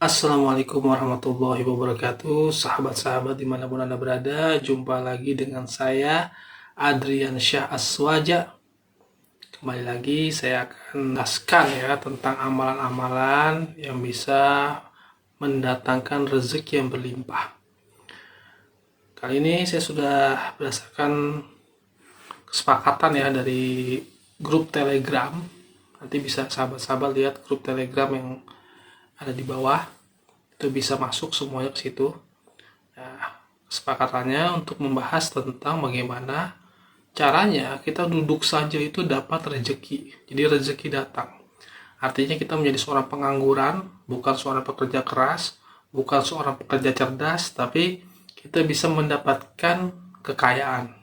Assalamualaikum warahmatullahi wabarakatuh. Sahabat-sahabat dimanapun Anda berada, jumpa lagi dengan saya Adrian Syah Aswaja. Kembali lagi saya akan menjelaskan ya tentang amalan-amalan yang bisa mendatangkan rezeki yang berlimpah. Kali ini saya sudah berdasarkan kesepakatan ya dari grup Telegram. Nanti bisa sahabat-sahabat lihat grup Telegram yang ada di bawah, itu bisa masuk semuanya ke situ. Nah, kesepakatannya untuk membahas tentang bagaimana caranya kita duduk saja itu dapat rezeki. Jadi rezeki datang. Artinya kita menjadi seorang pengangguran, bukan seorang pekerja keras, bukan seorang pekerja cerdas, tapi kita bisa mendapatkan kekayaan.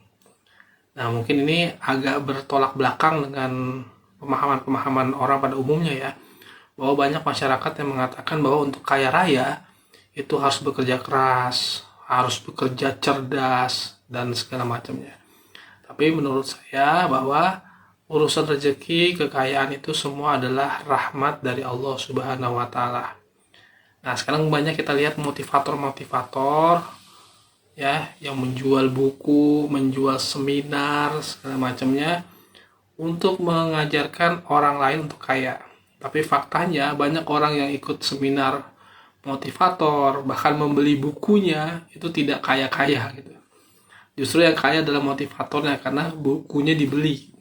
Nah, mungkin ini agak bertolak belakang dengan pemahaman-pemahaman orang pada umumnya ya, bahwa banyak masyarakat yang mengatakan bahwa untuk kaya raya itu harus bekerja keras, harus bekerja cerdas, dan segala macamnya. Tapi menurut saya bahwa urusan rezeki, kekayaan itu semua adalah rahmat dari Allah Subhanahu wa Ta'ala. Nah, sekarang banyak kita lihat motivator-motivator ya yang menjual buku, menjual seminar, segala macamnya untuk mengajarkan orang lain untuk kaya. Tapi faktanya banyak orang yang ikut seminar motivator, bahkan membeli bukunya, itu tidak kaya-kaya gitu. Justru yang kaya adalah motivatornya karena bukunya dibeli.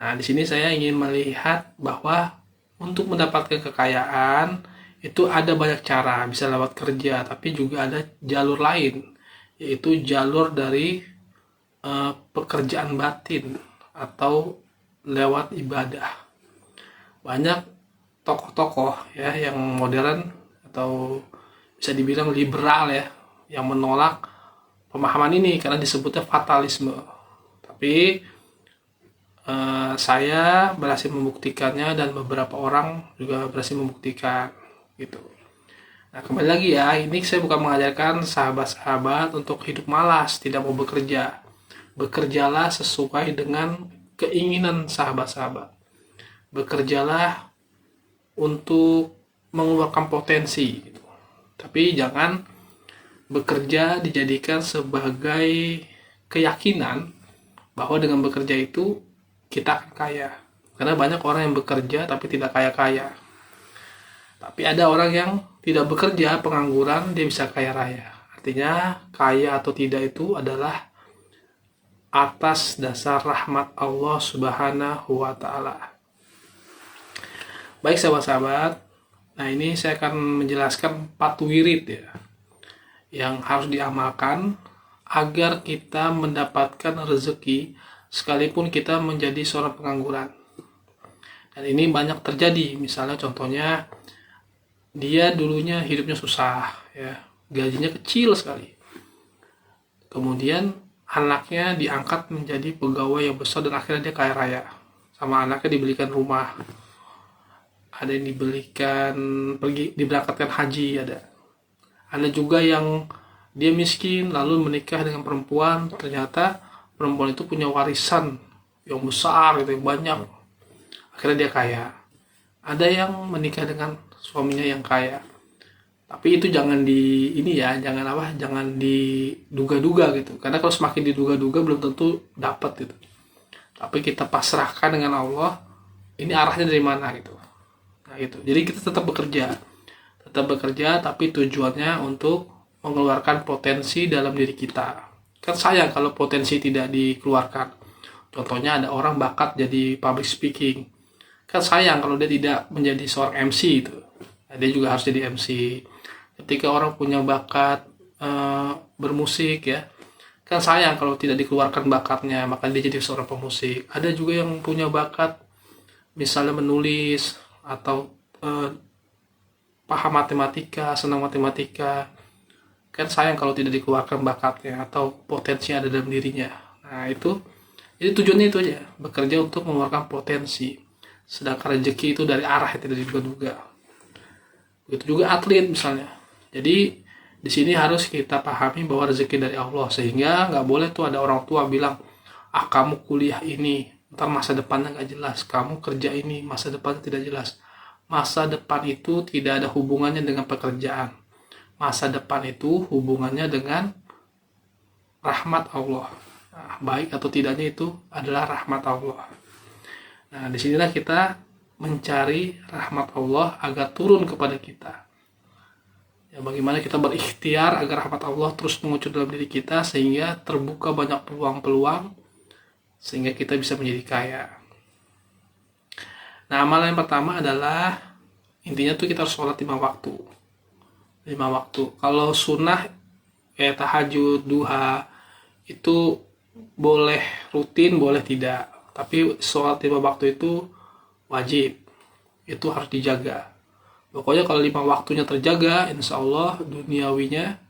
Nah, di sini saya ingin melihat bahwa untuk mendapatkan kekayaan itu ada banyak cara, bisa lewat kerja, tapi juga ada jalur lain, yaitu jalur dari pekerjaan batin atau lewat ibadah. Banyak tokoh-tokoh ya yang modern atau bisa dibilang liberal ya yang menolak pemahaman ini karena disebutnya fatalisme. Tapi saya berhasil membuktikannya dan beberapa orang juga berhasil membuktikan gitu. Nah, kembali lagi ya, ini saya bukan mengajarkan sahabat-sahabat untuk hidup malas, tidak mau bekerja. Bekerjalah sesuai dengan keinginan sahabat-sahabat. Bekerjalah untuk mengeluarkan potensi gitu. Tapi jangan bekerja dijadikan sebagai keyakinan bahwa dengan bekerja itu kita akan kaya. Karena banyak orang yang bekerja tapi tidak kaya-kaya. Tapi ada orang yang tidak bekerja, pengangguran, dia bisa kaya raya. Artinya kaya atau tidak itu adalah atas dasar rahmat Allah Subhanahu wa Ta'ala. Baik sahabat-sahabat, nah ini saya akan menjelaskan 4 wirid ya yang harus diamalkan agar kita mendapatkan rezeki sekalipun kita menjadi seorang pengangguran. Dan ini banyak terjadi, misalnya contohnya dia dulunya hidupnya susah ya, gajinya kecil sekali. Kemudian anaknya diangkat menjadi pegawai yang besar dan akhirnya dia kaya raya. Sama anaknya dibelikan rumah. Ada yang dibelikan pergi diberangkatkan haji ada. Ada juga yang dia miskin lalu menikah dengan perempuan, ternyata perempuan itu punya warisan yang besar gitu, yang banyak. Akhirnya dia kaya. Ada yang menikah dengan suaminya yang kaya. Tapi itu jangan di ini ya, jangan diduga-duga gitu. Karena kalau semakin diduga-duga belum tentu dapat gitu. Tapi kita pasrahkan dengan Allah, ini arahnya dari mana gitu. Nah, itu. Jadi kita tetap bekerja tapi tujuannya untuk mengeluarkan potensi dalam diri kita. Kan sayang kalau potensi tidak dikeluarkan. Contohnya ada orang bakat jadi public speaking. Kan sayang kalau dia tidak menjadi seorang MC itu. Nah, dia juga harus jadi MC. Ketika orang punya bakat bermusik ya, kan sayang kalau tidak dikeluarkan bakatnya, maka dia jadi seorang pemusik. Ada juga yang punya bakat misalnya menulis atau paham matematika, senang matematika. Kan sayang kalau tidak dikeluarkan bakatnya atau potensi yang ada dalam dirinya. Nah, itu jadi tujuannya itu aja, bekerja untuk mengeluarkan potensi. Sedangkan rezeki itu dari arah yang tidak diduga-duga. Begitu juga atlet misalnya. Jadi di sini harus kita pahami bahwa rezeki dari Allah, sehingga nggak boleh tuh ada orang tua bilang, ah kamu kuliah ini, ntar masa depannya nggak jelas, kamu kerja ini, masa depannya tidak jelas. masa depan itu tidak ada hubungannya dengan pekerjaan. Masa depan itu hubungannya dengan rahmat Allah. Nah, baik atau tidaknya itu adalah rahmat Allah. Nah, disinilah kita mencari rahmat Allah agar turun kepada kita. Ya, bagaimana kita berikhtiar agar rahmat Allah terus mengucur dalam diri kita sehingga terbuka banyak peluang-peluang sehingga kita bisa menjadi kaya. Nah, amalan yang pertama adalah intinya tuh kita harus sholat 5 waktu. 5 waktu. Kalau sunnah kayak tahajud, duha itu boleh rutin, boleh tidak. Tapi sholat 5 waktu itu wajib. Itu harus dijaga. Pokoknya kalau 5 waktunya terjaga, insya Allah duniawinya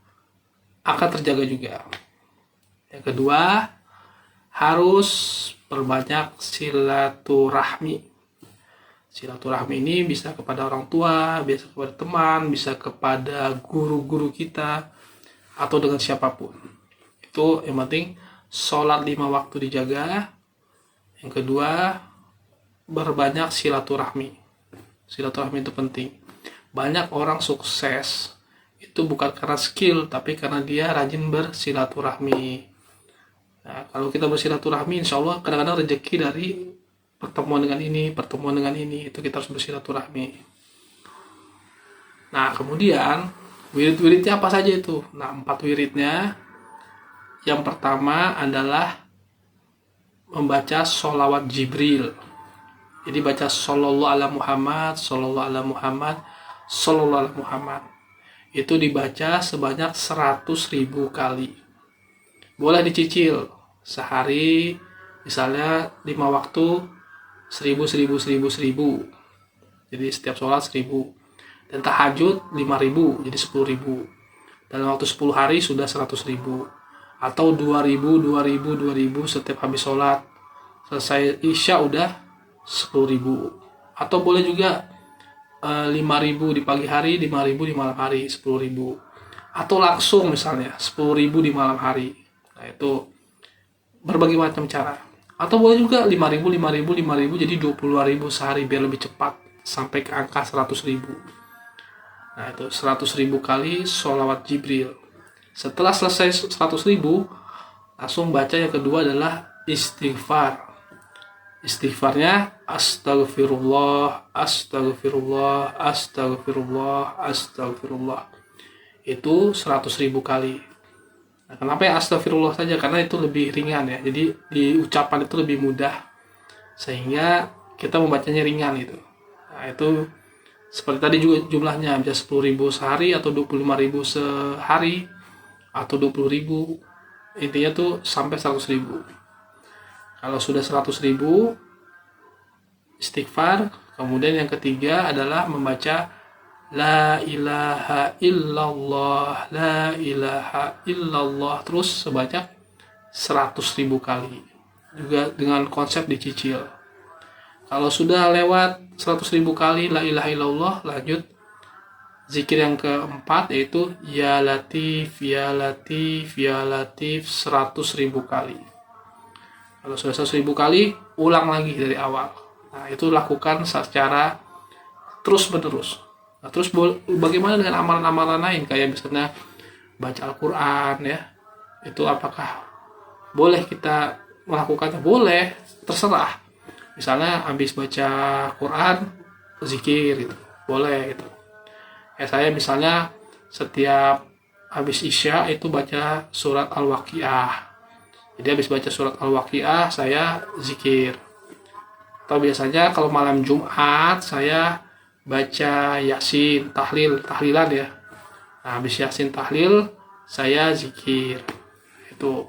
akan terjaga juga. Yang kedua, harus perbanyak silaturahmi. Silaturahmi ini bisa kepada orang tua, bisa kepada teman, bisa kepada guru-guru kita, atau dengan siapapun. Itu yang penting, sholat 5 waktu dijaga. Yang kedua, berbanyak silaturahmi. Silaturahmi itu penting. Banyak orang sukses itu bukan karena skill, tapi karena dia rajin bersilaturahmi. Nah, kalau kita bersilaturahmi, insya Allah kadang-kadang rezeki dari pertemuan dengan ini, itu kita harus bersilaturahmi. Nah, kemudian wirid-wiridnya apa saja itu? Nah, 4 wiridnya. Yang pertama adalah membaca sholawat Jibril. Jadi baca sallallahu ala Muhammad, sallallahu ala Muhammad, sallallahu ala Muhammad. Itu dibaca sebanyak 100.000 kali. Boleh dicicil sehari, misalnya 5 waktu 1000. Jadi setiap sholat 1000. Dan tahajud 5.000, jadi 10.000. Dalam waktu 10 hari sudah 100.000. Atau 2.000 setiap habis sholat. Selesai isya udah 10.000. Atau boleh juga 5.000 di pagi hari, 5.000 di malam hari, 10.000. Atau langsung misalnya 10.000 di malam hari. Nah, itu berbagai macam cara. Atau boleh juga 5.000 jadi 22.000 sehari biar lebih cepat sampai ke angka 100.000. Nah, itu 100.000 kali sholawat Jibril. Setelah selesai 100.000, langsung baca yang kedua adalah istighfar. Istighfarnya astagfirullah, astagfirullah, astagfirullah, astagfirullah. Itu 100.000 kali. Nah, kenapa ya astagfirullah saja? Karena itu lebih ringan ya. Jadi di ucapan itu lebih mudah. Sehingga kita membacanya ringan itu. Nah, itu seperti tadi juga jumlahnya bisa 10.000 sehari atau 25.000 sehari atau 20.000. Intinya tuh sampai 100.000. Kalau sudah 100.000 istighfar, kemudian yang ketiga adalah membaca La ilaha illallah, la ilaha illallah terus sebanyak 100.000 kali. Juga dengan konsep dicicil. Kalau sudah lewat 100.000 kali la ilaha illallah, lanjut zikir yang keempat yaitu ya latif, ya latif, ya latif 100.000 kali. Kalau sudah 100.000 kali, ulang lagi dari awal. Nah, itu lakukan secara terus menerus. Nah, terus bagaimana dengan amalan-amalan lain kayak misalnya baca Al-Quran ya, itu apakah boleh kita melakukannya? Boleh, terserah. Misalnya habis baca Quran zikir gitu, boleh gitu. Saya misalnya setiap habis isya itu baca surat Al-Waqiah. Jadi habis baca surat Al-Waqiah saya zikir. Atau biasanya kalau malam Jumat saya baca Yasin, tahlilan ya. Nah, habis Yasin tahlil, saya zikir. Itu.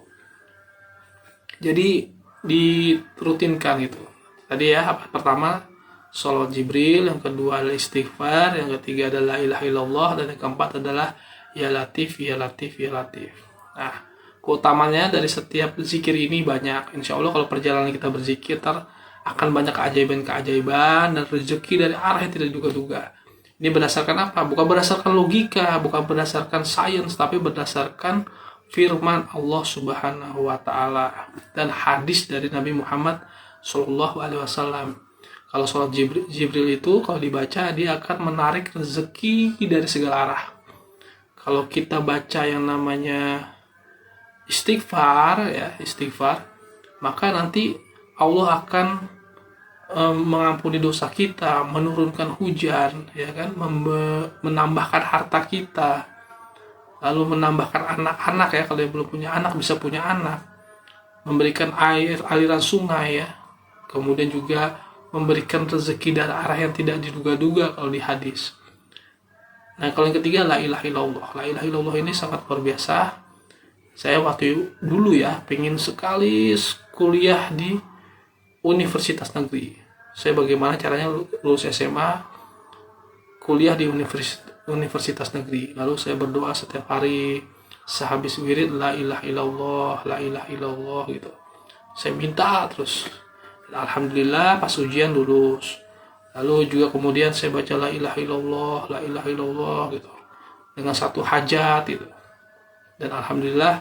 Jadi dirutinkan itu. Tadi ya, pertama sholawat Jibril, yang kedua adalah istighfar, yang ketiga adalah la ilaha illallah, dan yang keempat adalah ya latif, ya latif, ya latif. Nah, keutamanya dari setiap zikir ini banyak. Insya Allah kalau perjalanan kita berzikir akan banyak keajaiban-keajaiban dan rezeki dari arah yang tidak diduga-duga. Ini berdasarkan apa? Bukan berdasarkan logika, bukan berdasarkan sains, tapi berdasarkan firman Allah Subhanahu wa taala dan hadis dari Nabi Muhammad sallallahu alaihi wasallam. Kalau sholat Jibril itu kalau dibaca dia akan menarik rezeki dari segala arah. Kalau kita baca yang namanya istighfar, ya istighfar, maka nanti Allah akan mengampuni dosa kita, menurunkan hujan, ya kan, menambahkan harta kita, lalu menambahkan anak-anak, ya kalau yang belum punya anak bisa punya anak, memberikan air aliran sungai, ya, kemudian juga memberikan rezeki dari arah yang tidak diduga-duga kalau di hadis. Nah, kalau yang ketiga la ilaha illallah. La ilaha illallah ini sangat luar biasa. Saya waktu dulu ya pengen sekali kuliah di universitas negeri. Saya bagaimana caranya lulus SMA, kuliah di universitas negeri. Lalu saya berdoa setiap hari sehabis wirid la ilaha illallah, la ilaha illallah gitu. Saya minta terus. Alhamdulillah pas ujian lulus. Lalu juga kemudian saya baca la ilaha illallah gitu. Dengan satu hajat gitu. Dan alhamdulillah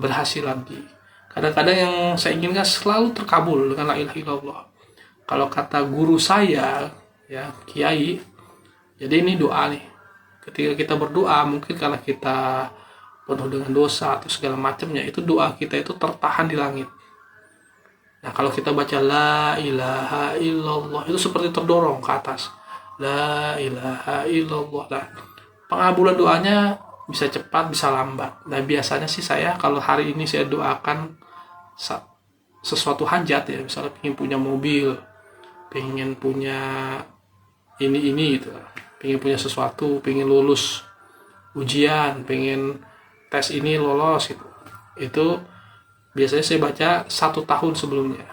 berhasil lagi. Kadang-kadang yang saya inginkan selalu terkabul dengan la ilaha illallah. Kalau kata guru saya, ya kiai, jadi ini doa nih. Ketika kita berdoa, mungkin karena kita penuh dengan dosa atau segala macamnya, itu doa kita itu tertahan di langit. Nah, kalau kita baca la ilaha illallah itu seperti terdorong ke atas. La ilaha illallah. Nah, pengabulan doanya bisa cepat, bisa lambat. Nah, biasanya sih saya kalau hari ini saya doakan sesuatu hajat, ya, misalnya pengen punya mobil, pengen punya ini gitu, pengen punya sesuatu, pengen lulus ujian, pengen tes ini lolos gitu. Itu biasanya saya baca 1 tahun sebelumnya.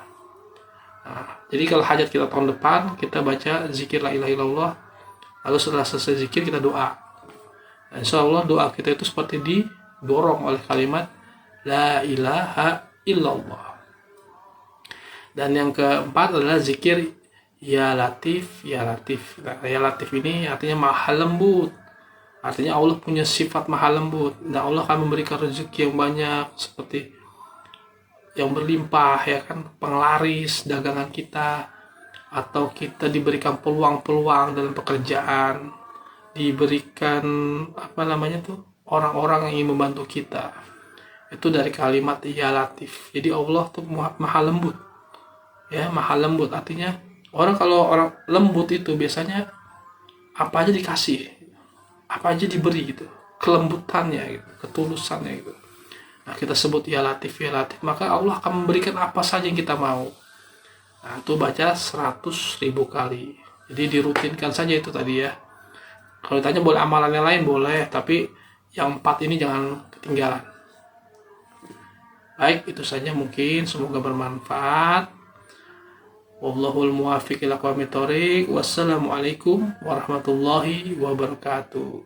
Nah, jadi kalau hajat kita tahun depan, kita baca zikir la ilaha illallah. Lalu setelah selesai zikir kita doa. Nah, insya Allah doa kita itu seperti didorong oleh kalimat la ilaha illallah. Dan yang keempat adalah zikir ya latif, ya latif. Nah, ya latif ini artinya maha lembut. Artinya Allah punya sifat maha lembut. Dan Allah akan memberikan rezeki yang banyak seperti yang berlimpah, ya kan, penglaris dagangan kita, atau kita diberikan peluang-peluang dalam pekerjaan, diberikan orang-orang yang ingin membantu kita. Itu dari kalimat ya latif. Jadi Allah tuh maha lembut, ya, maha lembut artinya kalau orang lembut itu biasanya apa aja dikasih, apa aja diberi gitu, kelembutannya gitu, ketulusannya gitu. Nah, kita sebut ya latif, maka Allah akan memberikan apa saja yang kita mau. Nah, itu baca 100.000 kali. Jadi dirutinkan saja itu tadi, ya. Kalau ditanya boleh amalan yang lain boleh, tapi yang 4 ini jangan ketinggalan. Baik, itu saja mungkin, semoga bermanfaat. Wallahul muwaffiq ila aqwamit thoriq. Wassalamualaikum warahmatullahi wabarakatuh.